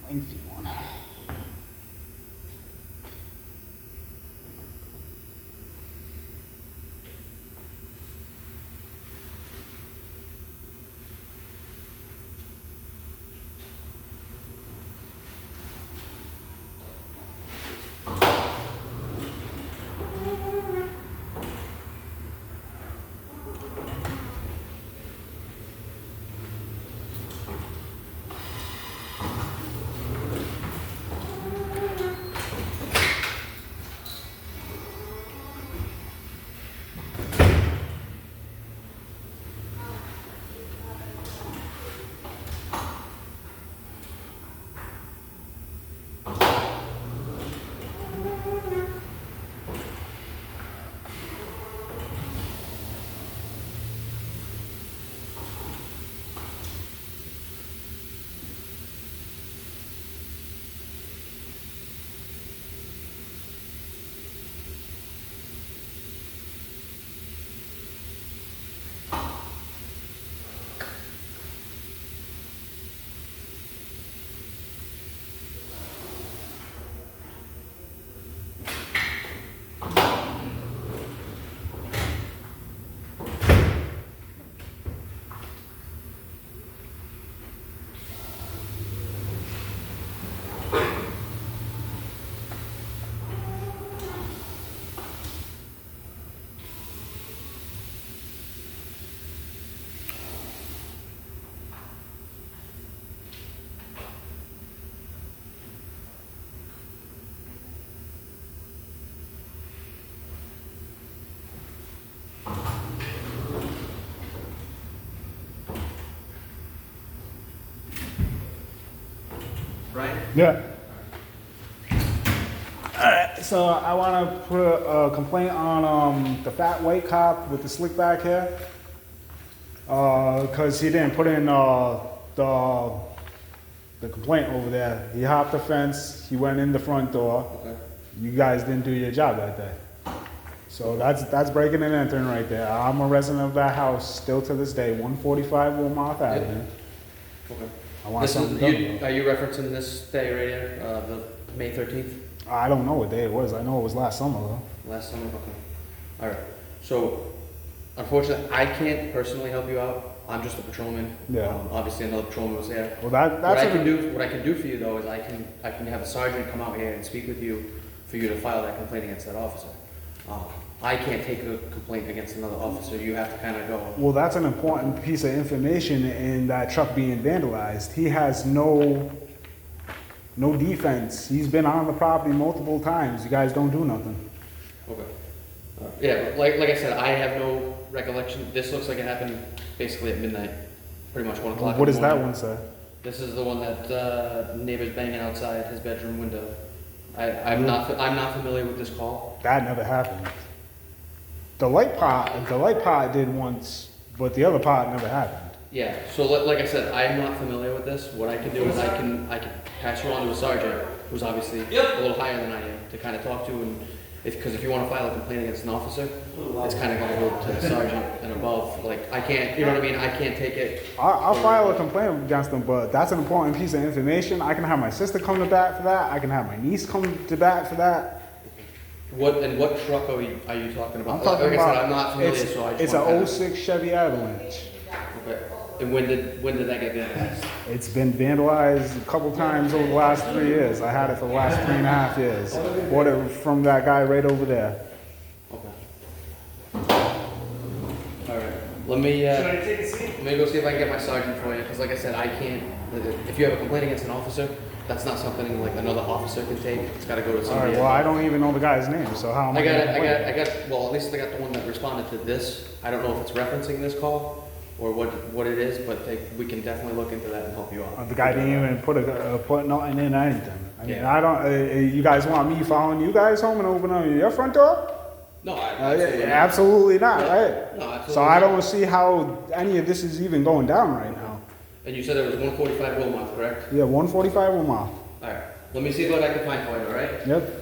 lengthy one. Right? Yeah. Alright, so I want to put a complaint on the fat white cop with the slick back hair. Because he didn't put in the complaint over there. He hopped the fence, he went in the front door. Okay. You guys didn't do your job right there. So that's breaking and entering right there. I'm a resident of that house still to this day, 145 Wilmarth Avenue. Okay. I want This something is, done. are you referencing this day right here, the May 13th? I don't know what day it was. I know it was last summer though. Last summer? Okay. All right. So, unfortunately, I can't personally help you out. I'm just a patrolman. Yeah. Obviously, another patrolman was there. Well, What that's I can do for you though is I can have a sergeant come out here and speak with you for you to file that complaint against that officer. I can't take a complaint against another officer. You have to kind of go. Well, that's an important piece of information in that truck being vandalized. He has no defense. He's been on the property multiple times. You guys don't do nothing. Okay. Yeah, but like I said, I have no recollection. This looks like it happened basically at midnight, pretty much 1 o'clock. What does that one say? This is the one that neighbor's banging outside his bedroom window. I'm not familiar with this call. That never happened. The light pot did once, but the other pot never happened. Yeah. So like I said, I'm not familiar with this. What I can do is I can pass you on to a sergeant who's obviously a little higher than I am to kind of talk to, and because if you want to file a complaint against an officer, it's kind of going to go to the sergeant and above. Like I can't, you know what I mean? I can't take it. I'll file a complaint against them, but that's an important piece of information. I can have my sister come to bat for that. I can have my niece come to bat for that. What truck are you talking about? I'm talking like about. I said, I'm not familiar, so I just it's an 06 Chevy Avalanche. Okay. And when did that get vandalized? It's been vandalized a couple times over the last 3 years. I had it for the last 3.5 years. Bought it from that guy right over there. Okay. All right. Let me go see if I can get my sergeant for you, because like I said, I can't. If you have a complaint against an officer, that's not something like another officer can take. It's got to go to All somebody. right. Well, I don't even know the guy's name, so how am I? I got. Well, at least I got the one that responded to this. I don't know if it's referencing this call or what it is, but we can definitely look into that and help you out. The guy didn't even put nothing in or anything. I mean, Yeah. I don't. You guys want me following you guys home and opening your front door? No, Absolutely not, right? No, absolutely So I not. don't see how any of this is even going down right now. And you said it was 145 Wilmot, correct? Yeah, 145 Wilmar. All right. Let me see what I can find for you. All right. Yep.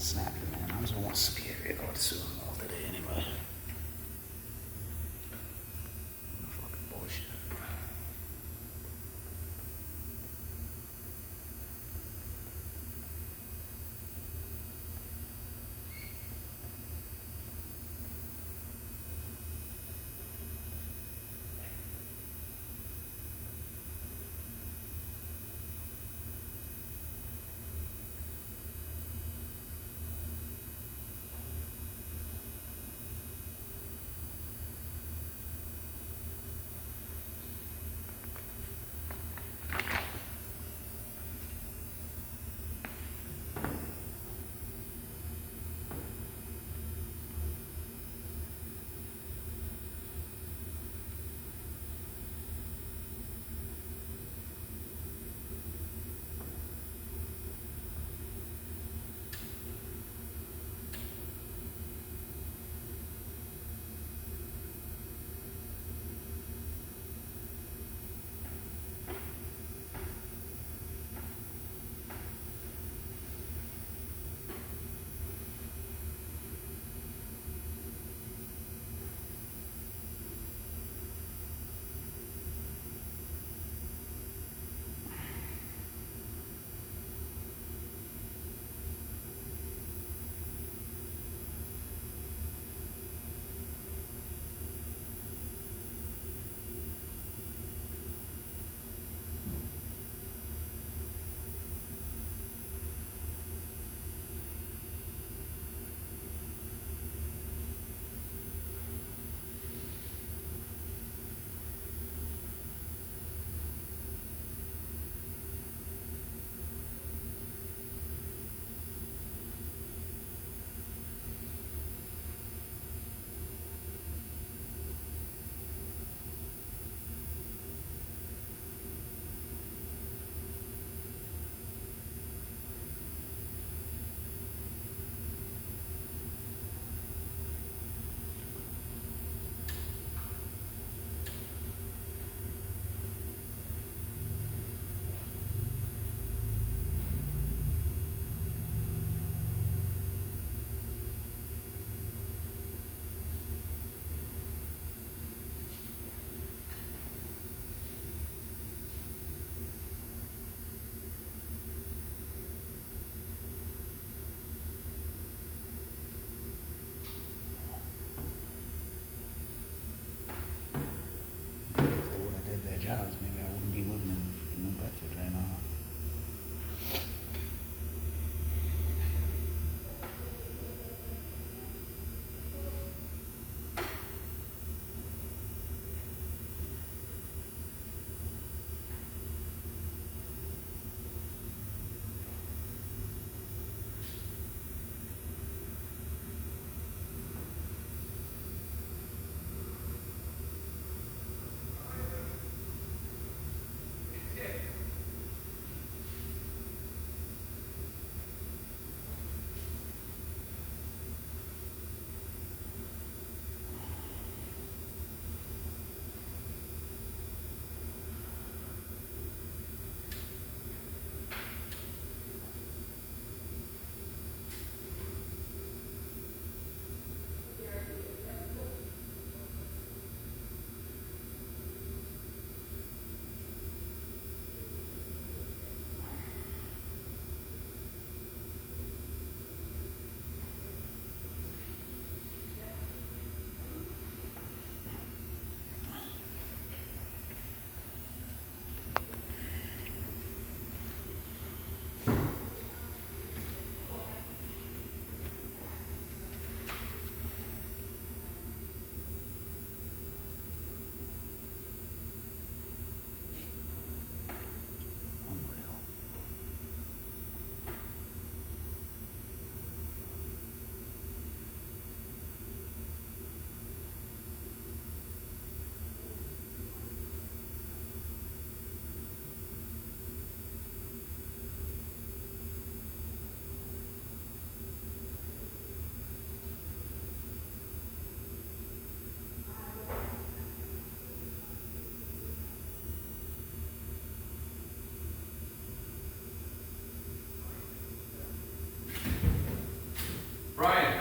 Snappy, man. I'm just one superior going to sue him all today anyway. Fucking bullshit.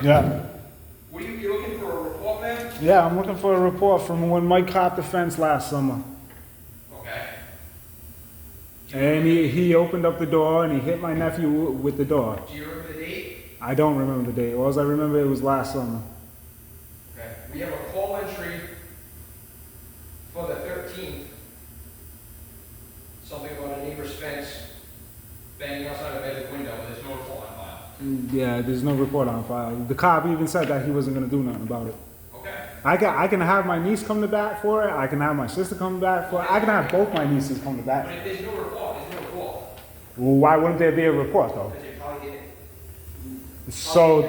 Yeah. What are you looking for, a report, man? Yeah, I'm looking for a report from when Mike copped the fence last summer. Okay. And he opened up the door and he hit my nephew with the door. Do you remember the date? I don't remember the date. All I remember it was last summer. Okay. We have a call entry for the 13th. Something about a neighbor's fence banging outside a bedroom window, but there's no report on file. Yeah, there's no report on file. The cop even said that he wasn't gonna do nothing about it. Okay. I can have my niece come to bat for it. I can have my sister come to bat for it. I can have both my nieces come to But bat. if there's no report, there's no report. Well, why wouldn't there be a report though? Because they probably didn't. So, It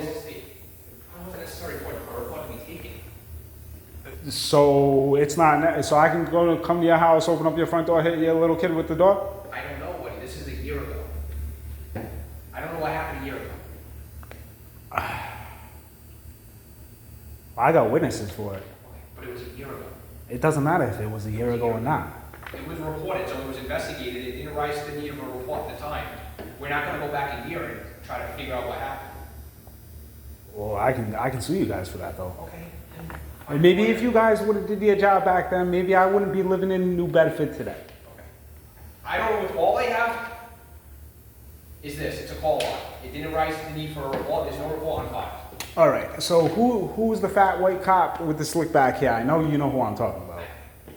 wasn't necessary for a report to be taken. so it's not. So I can come to your house, open up your front door, hit your little kid with the door. I don't know, Woody. This is a year ago. I don't know what happened a year ago. I got witnesses for it. Okay, but it was a year ago. It doesn't matter if it was a year ago or not. It was reported, so it was investigated. It didn't rise to the need of a report at the time. We're not gonna go back a year and try to figure out what happened. Well, I can sue you guys for that though. Okay. And maybe if you guys would have did your job back then, maybe I wouldn't be living in New Bedford today. Okay. I don't know if all I have is this. It's a call log. It didn't rise to the need for a report. There's no report on file. All right. So who's the fat white cop with the slick back hair? I know you know who I'm talking about.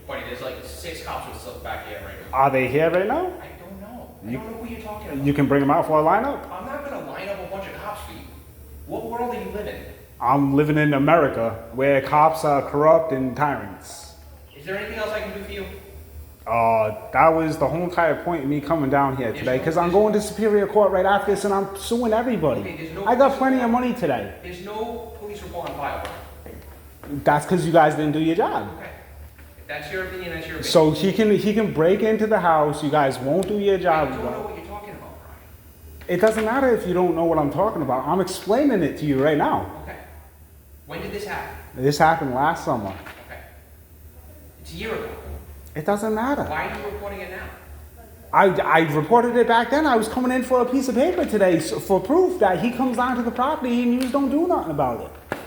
Buddy, there's like 6 cops with stuff back here right now. Are they here right now? I don't know. I don't know who you're talking about. You can bring them out for a lineup. I'm not gonna line up a bunch of cops for you. What world are you living in? I'm living in America where cops are corrupt and tyrants. Is there anything else I can do for you? That was the whole entire point of me coming down here today, because I'm going to Superior Court right after this and I'm suing everybody. Okay, there's no I got police plenty of report. money today. There's no police report on file. That's because you guys didn't do your job. Okay. If that's your opinion, that's your opinion. So he can break into the house. You guys won't do your I job. don't know what you're talking about, Brian. It doesn't matter if you don't know what I'm talking about. I'm explaining it to you right now. Okay. When did this happen? This happened last summer. Okay. It's a year ago. It doesn't matter. Why are you reporting it now? I reported it back then. I was coming in for a piece of paper today for proof that he comes onto the property and you just don't do nothing about it.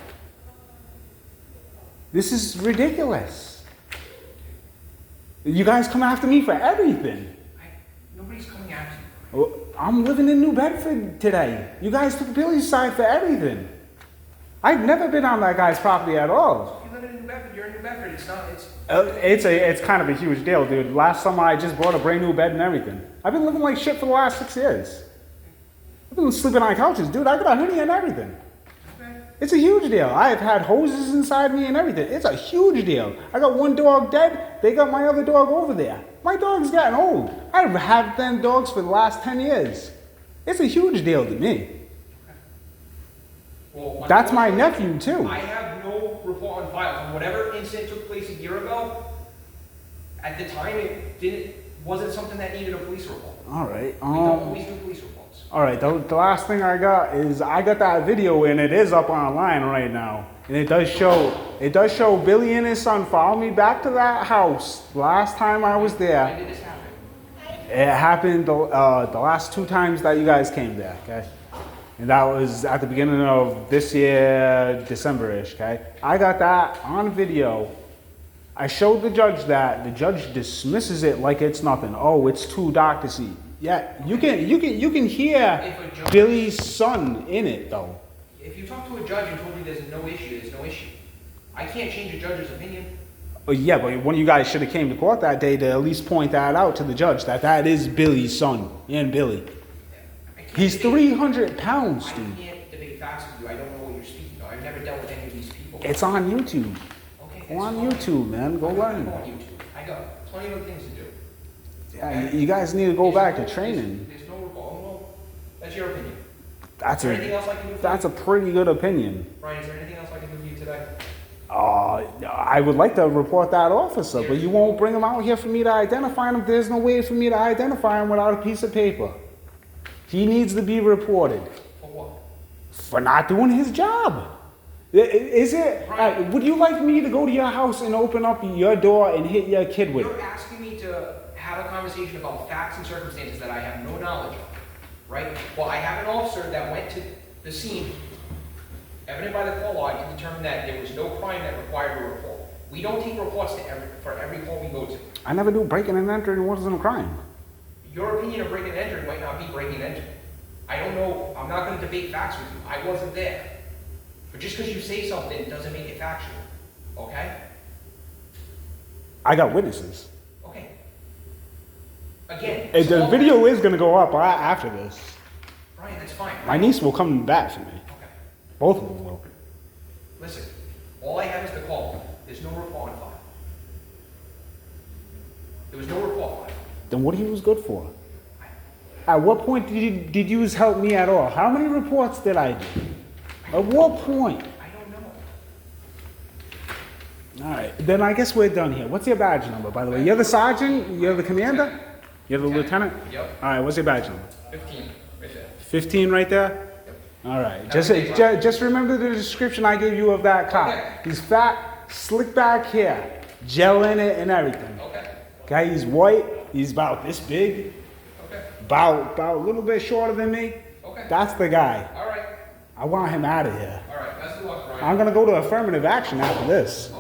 This is ridiculous. You guys come after me for everything. Nobody's coming after you. Well, I'm living in New Bedford today. You guys took Billy's side for everything. I've never been on that guy's property at all. If you live in New Bedford, you're in New Bedford. It's not, it's... It's kind of a huge deal, dude. Last summer I just bought a brand new bed and everything. I've been living like shit for the last 6 years. I've been sleeping on couches, dude. I got a hoodie and everything. Okay. It's a huge deal. I've had hoses inside me and everything. It's a huge deal. I got one dog dead. They got my other dog over there. My dog's getting old. I've had them dogs for the last 10 years. It's a huge deal to me. Well, That's my nephew too. I have no report on file from whatever incident took place a year ago. At the time, it wasn't something that needed a police report. All right. We don't always do police reports. All right. The last thing I got is I got that video and it is up online right now, and it does show Billy and his son follow me back to that house last time I was there. When did this happen? It happened the last 2 times that you guys came there, okay? And that was at the beginning of this year, December-ish, okay? I got that on video. I showed the judge that. The judge dismisses it like it's nothing. Oh, it's too dark to see. Yeah, you can hear Billy's son in it though. If you talk to a judge and told you there's no issue, there's no issue. I can't change a judge's opinion. Yeah, but one of you guys should have came to court that day to at least point that out to the judge, that is Billy's son and Billy. He's 300 pounds, I dude. can't debate facts with you. I don't know what you're speaking of. I've never dealt with any of these people. It's on YouTube. Okay, Go on fine. YouTube, man. Go I'm learn. on YouTube. I got plenty of other things to do. Yeah, you guys need to go back to training. There's no report. Oh, no. That's your opinion. That's Is there anything else I can do for that's you? a pretty good opinion. Brian, is there anything else I can do for you today? I would like to report that officer, but you won't bring him out here for me to identify him. There's no way for me to identify him without a piece of paper. He needs to be reported For what? for not doing his job. Is it? Would you like me to go to your house and open up your door and hit your kid with it? You're asking me to have a conversation about facts and circumstances that I have no knowledge of, right? Well, I have an officer that went to the scene Evident by the call log, you determined that there was no crime that required a report. We don't take reports for every call we go to. I never knew breaking and entering wasn't a crime. Your opinion of breaking and entering might not be breaking and entering. I don't know, I'm not gonna debate facts with you, I wasn't there. But just because you say something doesn't make it factual, okay? I got witnesses. Okay. Again. And the video is gonna go up after this. Brian, that's fine. My niece will come back for me. Okay. Both of them will. Listen, all I have is the call. There's no report on file. There was no report file. Then what he was good for? At what point did you help me at all? How many reports did I do? At what point? I don't know. All right, then I guess we're done here. What's your badge number, by the way? You're the sergeant? You're the commander? You're the lieutenant? Yep. All right, what's your badge number? 15, right there. 15 right there? Yep. All right, Have just, a good day, just remember the description I gave you of that cop. Okay. He's fat, slick back hair, gel in it and everything. Okay. Okay, he's white, he's about this big, Okay. about a little bit shorter than me. Okay. That's the guy. All right. I want him out of here. All right. Best of luck, Brian. I'm gonna go to affirmative action after this.